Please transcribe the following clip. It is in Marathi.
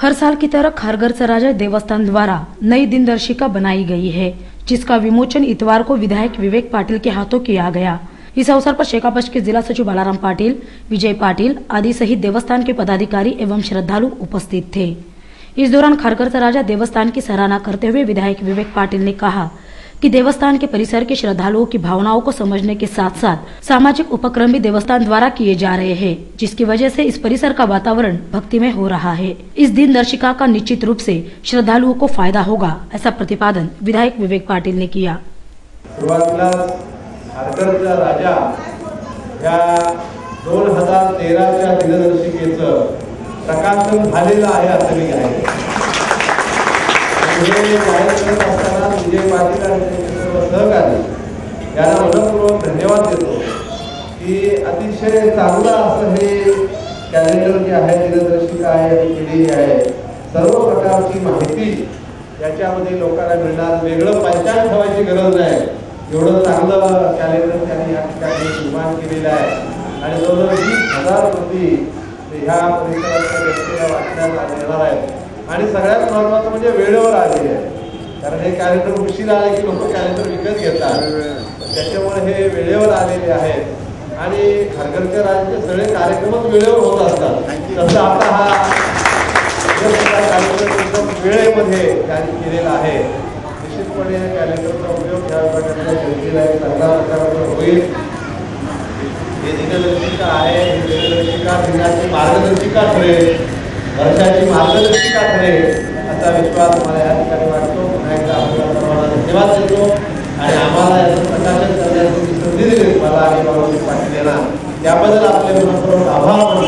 हर साल की तरह खारघरचा राजा देवस्थान द्वारा नई दिनदर्शिका बनाई गई है, जिसका विमोचन इतवार को विधायक विवेक पाटिल के हाथों किया गया। इस अवसर पर शेकापच के जिला सचिव बालाराम पाटिल, विजय पाटिल आदि सहित देवस्थान के पदाधिकारी एवं श्रद्धालु उपस्थित थे। इस दौरान खारघरचा राजा देवस्थान की सराहना करते हुए विधायक विवेक पाटिल ने कहा कि देवस्थान के परिसर के श्रद्धालुओं की भावनाओं को समझने के साथ साथ सामाजिक उपक्रम भी देवस्थान द्वारा किए जा रहे हैं, जिसकी वजह से इस परिसर का वातावरण भक्तिमय हो रहा है। इस दिनदर्शिका का निश्चित रूप से श्रद्धालुओं को फायदा होगा, ऐसा प्रतिपादन विधायक विवेक पाटिल ने किया। खारघरचा राजा या 2013च्या दिनदर्शिकेचं प्रकाशन झालेलं आहे असं मी आहे। जाहीर करत असताना विजय पाटिल आणि त्यांचे सर्व सहकारी यांना मनपूर्वक धन्यवाद देतो की अतिशय चांगलं असं हे कॅलेंडर जे आहे, दिनदर्शिका आहे केलेली आहे। सर्व प्रकारची माहिती याच्यामध्ये लोकांना मिळणार, वेगळं पंचांग ठेवायची गरज नाही, एवढं चांगलं कॅलेंडर त्यांनी या ठिकाणी निर्माण केलेलं आहे। आणि जवळजवळ 20,000 प्रती ह्या परिसराच्या व्यक्तीला वाचण्यात येणार आहेत। आणि सगळ्यात महत्त्वाचं म्हणजे वेळेवर आलेले आहे, कारण हे कॅलेंडर उशिरा आले की लोक कॅलेंडर विकत घेतात, त्याच्यामुळे हे वेळेवर आलेले आहेत। आणि खारघरच्या राजाचे सगळे कार्यक्रमच वेळेवर होत असतात, तसं आता हा कार्यक्रम एकदम वेळेमध्ये त्यांनी केलेला आहे। निश्चितपणे कॅलेंडरचा उपयोग ह्या विभागाच्या जनतेला चांगल्या प्रकारे होईल। हे दिनदर्शिका आहे, ही दिनदर्शिका दिनाची मार्गदर्शिका ठरेल, वर्षाची मार्गदर्शिका ठरेल असा विश्वास मला या ठिकाणी वाटतो। पुन्हा एकदा आपल्याला सर्वांना धन्यवाद देतो आणि आम्हाला याचं प्रकाशन करण्याची संधी दिली मला आणि बाबासाहेब पाटील यांना, त्याबद्दल आपले मनपूर्वक आभार मानतो।